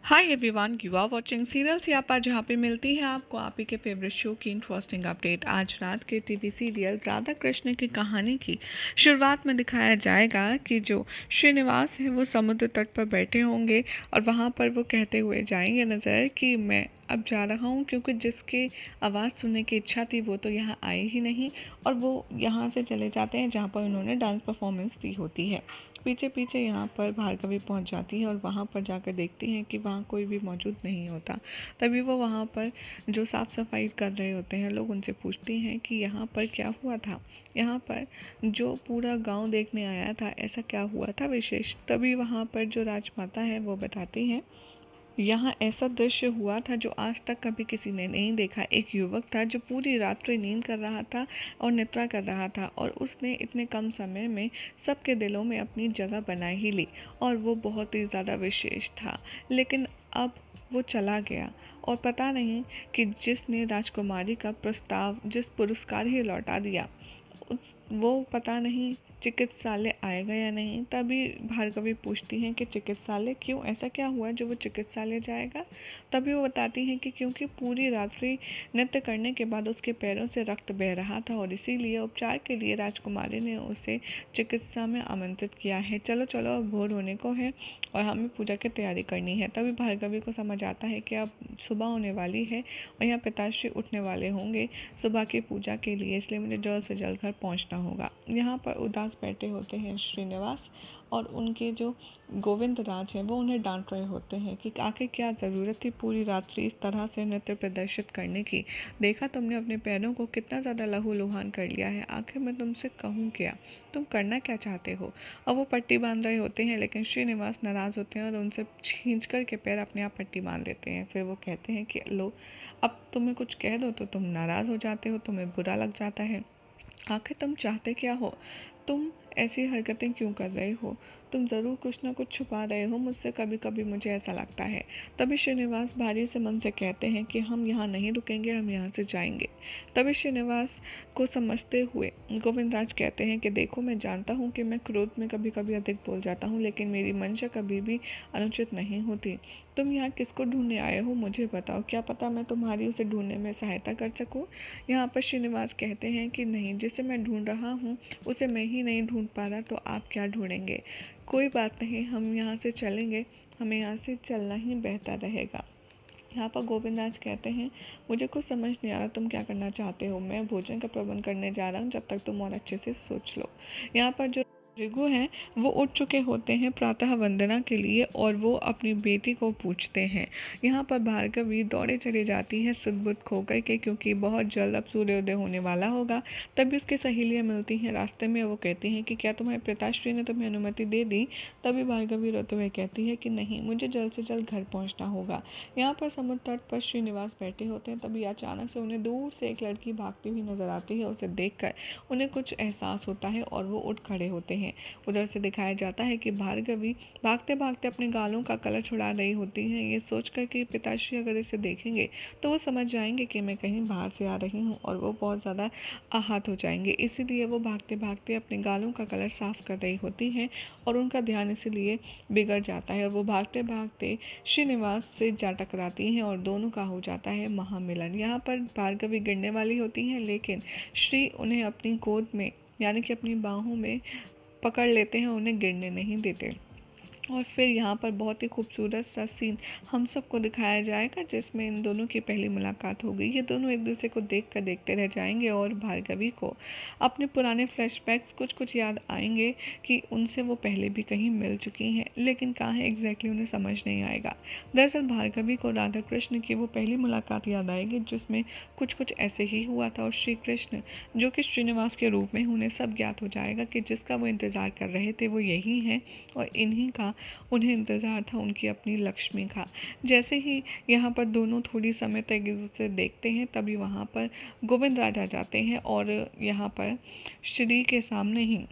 Hi everyone, you are watching serial Siyapa, जहाँ पे मिलती है आपको आप ही के फेवरेट शो की इंटरेस्टिंग अपडेट। आज रात के टीवी सीरियल राधा कृष्ण की कहानी की शुरुआत में दिखाया जाएगा कि जो श्रीनिवास है वो समुद्र तट पर बैठे होंगे और वहाँ पर वो कहते हुए जाएंगे नज़र कि मैं अब जा रहा हूँ, क्योंकि जिसकी आवाज़ सुनने की इच्छा थी वो तो यहाँ आए ही नहीं और वो यहाँ से चले जाते हैं जहाँ पर उन्होंने डांस परफॉर्मेंस दी होती है। पीछे पीछे यहाँ पर भार्गवी पहुँच जाती है और वहाँ पर जाकर देखती हैं कि वहाँ कोई भी मौजूद नहीं होता। तभी वो वहाँ पर जो साफ़ सफाई कर रहे होते हैं लोग उनसे पूछती हैं कि यहाँ पर क्या हुआ था, यहाँ पर जो पूरा गांव देखने आया था ऐसा क्या हुआ था विशेष। तभी वहाँ पर जो राजमाता है वो बताती हैं, यहाँ ऐसा दृश्य हुआ था जो आज तक कभी किसी ने नहीं देखा। एक युवक था जो पूरी रात्रि नींद कर रहा था और निद्रा कर रहा था और उसने इतने कम समय में सबके दिलों में अपनी जगह बना ही ली और वो बहुत ही ज़्यादा विशेष था। लेकिन अब वो चला गया और पता नहीं कि जिसने राजकुमारी का प्रस्ताव, जिस पुरस्कार ही लौटा दिया, वो पता नहीं चिकित्सालय आएगा या नहीं। तभी भार्गवी पूछती हैं कि चिकित्सालय क्यों, ऐसा क्या हुआ जो वो चिकित्सालय जाएगा। तभी वो बताती हैं कि क्योंकि पूरी रात्रि नृत्य करने के बाद उसके पैरों से रक्त बह रहा था और इसीलिए उपचार के लिए राजकुमारी ने उसे चिकित्सा में आमंत्रित किया है। चलो चलो, अब भोर होने को है और हमें पूजा की तैयारी करनी है। तभी भार्गवी को समझ आता है कि अब सुबह होने वाली है और यहाँ पिताश्री उठने वाले होंगे सुबह की पूजा के लिए, इसलिए मुझे जल्द से जल्द घर पहुँचना होगा। यहाँ पर उदास बैठे होते हैं श्रीनिवास और उनके जो गोविंद राज हैं वो उन्हें डांट रहे होते हैं कि आखिर क्या ज़रूरत थी पूरी रात्रि इस तरह से नृत्य प्रदर्शित करने की। देखा तुमने अपने पैरों को कितना ज़्यादा लहूलुहान कर लिया है, आखिर मैं तुमसे कहूँ क्या, तुम करना क्या चाहते हो। और वो पट्टी बांध रहे होते हैं लेकिन श्रीनिवास नाराज़ होते हैं और उनसे खींच कर के पैर अपने आप पट्टी बांध देते हैं। फिर वो कहते हैं कि लो, अब तुम्हें कुछ कह दो तो तुम नाराज़ हो जाते हो, तुम्हें बुरा लग जाता है। आखिर तुम चाहते क्या हो, तुम ऐसी हरकतें क्यों कर रहे हो, तुम ज़रूर कुछ ना कुछ छुपा रहे हो मुझसे, कभी कभी मुझे ऐसा लगता है। तभी श्रीनिवास भारी से मन से कहते हैं कि हम यहाँ नहीं रुकेंगे, हम यहाँ से जाएंगे। तभी श्रीनिवास को समझते हुए गोविंदराज कहते हैं कि देखो, मैं जानता हूँ कि मैं क्रोध में कभी कभी अधिक बोल जाता हूँ, लेकिन मेरी मंशा कभी भी अनुचित नहीं होती। तुम यहाँ किसको ढूंढने आए हो मुझे बताओ, क्या पता मैं तुम्हारी उसे ढूंढने में सहायता कर सकूँ। यहाँ पर श्रीनिवास कहते हैं कि नहीं, जिसे मैं ढूंढ रहा हूँ उसे मैं ही नहीं ढूंढ पा रहा तो आप क्या ढूंढेंगे। कोई बात नहीं, हम यहाँ से चलेंगे, हमें यहाँ से चलना ही बेहतर रहेगा। यहाँ पर गोविंदराज कहते हैं, मुझे कुछ समझ नहीं आ रहा तुम क्या करना चाहते हो, मैं भोजन का प्रबंध करने जा रहा हूँ, जब तक तुम और अच्छे से सोच लो। यहाँ पर जो भृगु हैं वो उठ चुके होते हैं प्रातः वंदना के लिए और वो अपनी बेटी को पूछते हैं। यहाँ पर भार्गवी दौड़े चली जाती है सुध-बुध खोकर के, क्योंकि बहुत जल्द अब सूर्योदय होने वाला होगा। तभी उसकी सहेलियाँ मिलती हैं रास्ते में, वो कहती हैं कि क्या तुम्हारे पिताश्री ने तुम्हें अनुमति दे दी। तभी भार्गवी रोते हुए कहती है कि नहीं, मुझे जल्द से जल्द घर पहुँचना होगा। यहाँ पर समुद्र तट पर श्रीनिवास बैठे होते हैं। तभी अचानक से उन्हें दूर से एक लड़की भागती हुई नजर आती है। उसे देखकर उन्हें कुछ एहसास होता है और वो उठ खड़े होते हैं। उधर से दिखाया जाता है कि भार्गवी भागते भागते अपने गालों का कलर छुड़ा रही होती हैं, ये सोचकर कि पिताश्री अगर इसे देखेंगे तो वो समझ जाएंगे कि मैं कहीं बाहर से आ रही हूँ और वो बहुत ज़्यादा आहत हो जाएंगे। इसीलिए वो भागते भागते अपने गालों का कलर साफ कर रही होती हैं और उनका ध्यान इसीलिए बिगड़ जाता है और वो भागते भागते श्रीनिवास से जा टकराती हैं और दोनों का हो जाता है महामिलन। यहाँ पर भार्गवी गिरने वाली होती हैं लेकिन श्री उन्हें अपनी गोद में यानी कि अपनी बाहों में पकड़ लेते हैं, उन्हें गिरने नहीं देते। और फिर यहाँ पर बहुत ही खूबसूरत सा सीन हम सबको दिखाया जाएगा जिसमें इन दोनों की पहली मुलाकात होगी। ये दोनों एक दूसरे को देख कर देखते रह जाएंगे और भार्गवी को अपने पुराने फ्लैशबैक्स कुछ कुछ याद आएंगे कि उनसे वो पहले भी कहीं मिल चुकी हैं, लेकिन कहाँ है एग्जैक्टली उन्हें समझ नहीं आएगा। दरअसल भार्गवी को राधा कृष्ण की वो पहली मुलाकात याद आएगी जिसमें कुछ कुछ ऐसे ही हुआ था और श्री कृष्ण जो कि श्रीनिवास के रूप में उन्हें सब ज्ञात हो जाएगा कि जिसका वो इंतज़ार कर रहे थे वो यही है और इन्हीं का उन्हें इंतज़ार था उनकी अपनी लक्ष्मी का। जैसे ही यहाँ पर दोनों थोड़ी समय तक एक दूसरे देखते हैं तभी वहाँ पर गोविंद राज आ जाते हैं और यहाँ पर श्री के सामने ही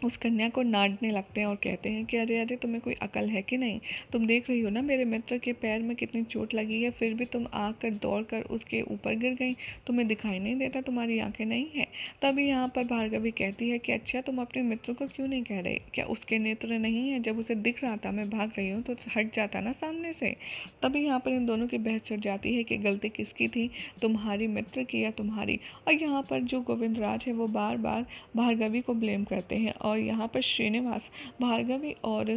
उस कन्या को डांटने लगते हैं और कहते हैं कि अरे अरे, तुम्हें कोई अकल है कि नहीं? तुम देख रही हो ना मेरे मित्र के पैर में कितनी चोट लगी है, फिर भी तुम आकर दौड़कर उसके ऊपर गिर गई। तुम्हें दिखाई नहीं देता? तुम्हारी आंखें नहीं है? तभी यहाँ पर भार्गवी कहती है कि अच्छा, तुम अपने मित्र को क्यों नहीं कह रहे? क्या उसके नेत्र नहीं है? जब उसे दिख रहा था मैं भाग रही हूँ तो हट जाता ना सामने से। तभी यहाँ पर इन दोनों की बहस छिड़ जाती है कि गलती किसकी थी, तुम्हारी मित्र की या तुम्हारी। और यहाँ पर जो गोविंदराज है वो बार बार भार्गवी को ब्लेम करते हैं और यहाँ पर श्रीनिवास भार्गवी और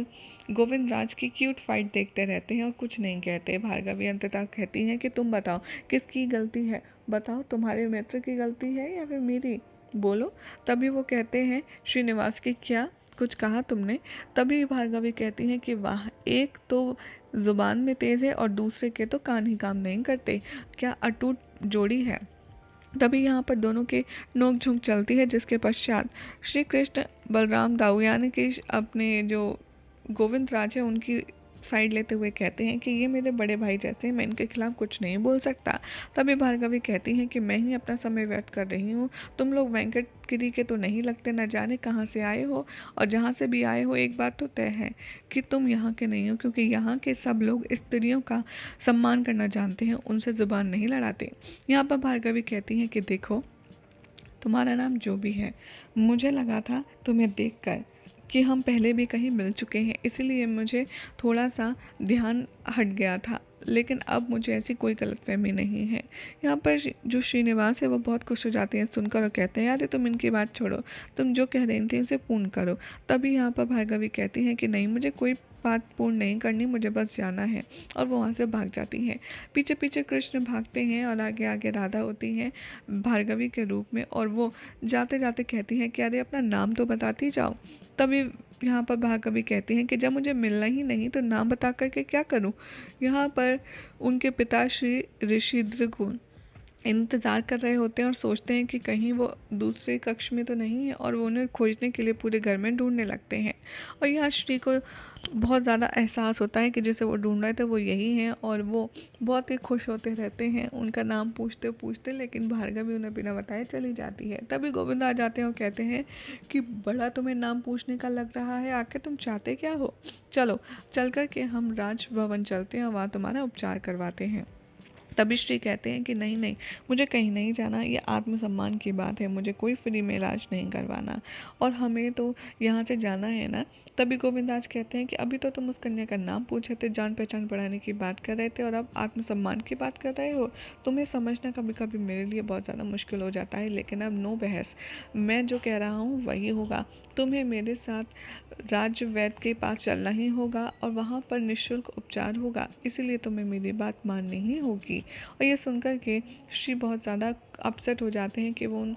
गोविंदराज की क्यूट फाइट देखते रहते हैं और कुछ नहीं कहते। भार्गवी अंततः कहती हैं कि तुम बताओ किसकी गलती है? बताओ, तुम्हारे मित्र की गलती है या फिर मेरी? बोलो। तभी वो कहते हैं श्रीनिवास की, क्या कुछ कहा तुमने? तभी भार्गवी कहती हैं कि वाह, एक तो जुबान में तेज है और दूसरे के तो कान ही काम नहीं करते। क्या अटूट जोड़ी है। तभी यहाँ पर दोनों के नोक झोंक चलती है, जिसके पश्चात श्री कृष्ण बलराम दाऊ यानी कि अपने जो गोविंद राज है उनकी साइड लेते हुए कहते हैं कि ये मेरे बड़े भाई जैसे हैं, मैं इनके खिलाफ कुछ नहीं बोल सकता। तभी भार्गवी कहती हैं कि मैं ही अपना समय व्यर्थ कर रही हूँ, तुम लोग वेंकटगिरी के तो नहीं लगते, न जाने कहाँ से आए हो, और जहाँ से भी आए हो एक बात तो तय है कि तुम यहाँ के नहीं हो, क्योंकि यहाँ के सब लोग स्त्रियों का सम्मान करना जानते हैं, उनसे जुबान नहीं लड़ाते। यहाँ पर भार्गवी कहती हैं कि देखो, तुम्हारा नाम जो भी है, मुझे लगा था तुम्हें देखकर कि हम पहले भी कहीं मिल चुके हैं, इसलिए मुझे थोड़ा सा ध्यान हट गया था, लेकिन अब मुझे ऐसी कोई गलतफहमी नहीं है। यहाँ पर जो श्रीनिवास है वो बहुत खुश हो जाते हैं सुनकर और कहते हैं, अरे तुम इनकी बात छोड़ो, तुम जो कह रही थी उसे पूर्ण करो। तभी यहाँ पर भार्गवी कहती हैं कि नहीं, मुझे कोई बात पूर्ण नहीं करनी, मुझे बस जाना है, और वो वहाँ से भाग जाती हैं। पीछे पीछे कृष्ण भागते हैं और आगे आगे राधा होती हैं भार्गवी के रूप में, और वो जाते जाते कहती हैं कि अरे अपना नाम तो बताती जाओ। तभी यहाँ पर भार्गवी कहती हैं कि जब मुझे मिलना ही नहीं तो नाम बता करके क्या करूँ। यहाँ पर उनके पिता श्री ऋषि भृगु इंतज़ार कर रहे होते हैं और सोचते हैं कि कहीं वो दूसरे कक्ष में तो नहीं है, और वो उन्हें खोजने के लिए पूरे घर में ढूंढने लगते हैं। और यहाँ श्री को बहुत ज़्यादा एहसास होता है कि जिसे वो ढूंढ रहे थे वो यही हैं, और वो बहुत ही खुश होते रहते हैं उनका नाम पूछते पूछते, लेकिन भार्गवी उन्हें बिना बताए चली जाती है। तभी गोविंद आ जाते हैं और कहते हैं कि बड़ा तुम्हें नाम पूछने का लग रहा है, आखिर तुम चाहते क्या हो? चलो चल कर के हम राजभवन चलते हैं और वहाँ तुम्हारा उपचार करवाते हैं। तभी श्री कहते हैं कि नहीं नहीं, मुझे कहीं नहीं जाना, ये आत्मसम्मान की बात है, मुझे कोई फ्री में इलाज नहीं करवाना, और हमें तो यहाँ से जाना है ना। तभी गोविंदाज कहते हैं कि अभी तो तुम उस कन्या का नाम पूछे थे, जान पहचान बढ़ाने की बात कर रहे थे, और अब आत्मसम्मान की बात कर रहे हो। तुम्हें समझना कभी कभी मेरे लिए बहुत ज़्यादा मुश्किल हो जाता है, लेकिन अब नो बहस, मैं जो कह रहा हूँ वही होगा। तुम्हें मेरे साथ राज्य वैद्य के पास चलना ही होगा और वहाँ पर निःशुल्क उपचार होगा, इसलिए तुम्हें मेरी बात माननी ही होगी। और ये सुनकर के श्री बहुत ज़्यादा अपसेट हो जाते हैं कि वो उन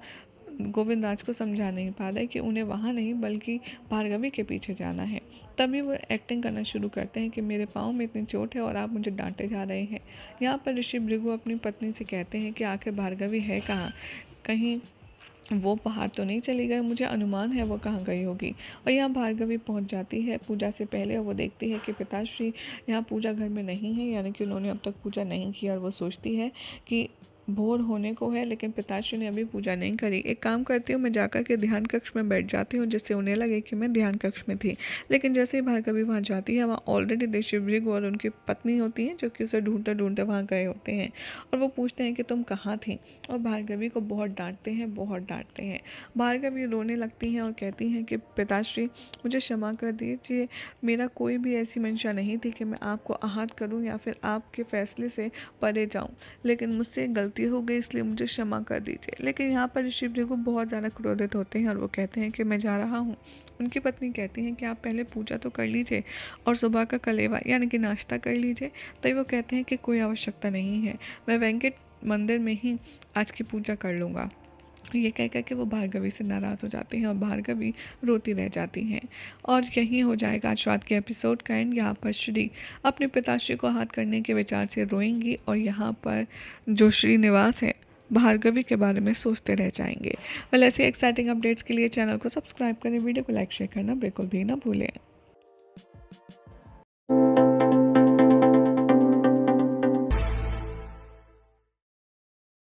गोविंदराज को समझा नहीं पा रहे कि उन्हें वहाँ नहीं बल्कि भार्गवी के पीछे जाना है। तभी वो एक्टिंग करना शुरू करते हैं कि मेरे पाँव में इतनी चोट है और आप मुझे डांटे जा रहे हैं। यहाँ पर ऋषि भृगु अपनी पत्नी से कहते हैं कि आखिर भार्गवी है कहाँ, कहीं वो बाहर तो नहीं चली गई, मुझे अनुमान है वो कहाँ गई होगी। और यहाँ भार्गवी पहुँच जाती है पूजा से पहले, और वो देखती है कि पिताश्री यहाँ पूजा घर में नहीं है, यानी कि उन्होंने अब तक पूजा नहीं की, और वो सोचती है कि भोर होने को है लेकिन पिताश्री ने अभी पूजा नहीं करी। एक काम करती हूँ, मैं जाकर के ध्यान कक्ष में बैठ जाती हूँ, जिससे उन्हें लगे कि मैं ध्यान कक्ष में थी। लेकिन जैसे ही भार्गवी वहाँ जाती है, वहाँ ऑलरेडी ऋषि भृगु और उनकी पत्नी होती हैं, जो कि उसे ढूंढते ढूंढते वहाँ गए होते हैं, और वो पूछते हैं कि तुम कहाँ थी, और भार्गवी को बहुत डांटते हैं, बहुत डांटते हैं। भार्गवी रोने लगती हैं और कहती हैं कि पिताश्री मुझे क्षमा कर दीजिए, मेरा कोई भी ऐसी मंशा नहीं थी कि मैं आपको आहत करूँ या फिर आपके फैसले से परे जाऊँ, लेकिन मुझसे गलती हो गई, इसलिए मुझे क्षमा कर दीजिए। लेकिन यहाँ पर ऋषि भृगु बहुत ज़्यादा क्रोधित होते हैं और वो कहते हैं कि मैं जा रहा हूँ। उनकी पत्नी कहती हैं कि आप पहले पूजा तो कर लीजिए और सुबह का कलेवा यानी कि नाश्ता कर लीजिए। तभी वो कहते हैं कि कोई आवश्यकता नहीं है, मैं वेंकट मंदिर में ही आज की पूजा कर लूँगा। ये कह कर के वो भार्गवी से नाराज़ हो जाते हैं और भार्गवी रोती रह जाती हैं। और यही हो जाएगा आज रात के एपिसोड का एंड। यहाँ पर श्री अपने पिताश्री को आहत करने के विचार से रोएंगी, और यहाँ पर जो श्रीनिवास है भार्गवी के बारे में सोचते रह जाएंगे। ऐसे एक्साइटिंग अपडेट्स के लिए चैनल को सब्सक्राइब करें, वीडियो को लाइक शेयर करना बिल्कुल भी ना भूलें।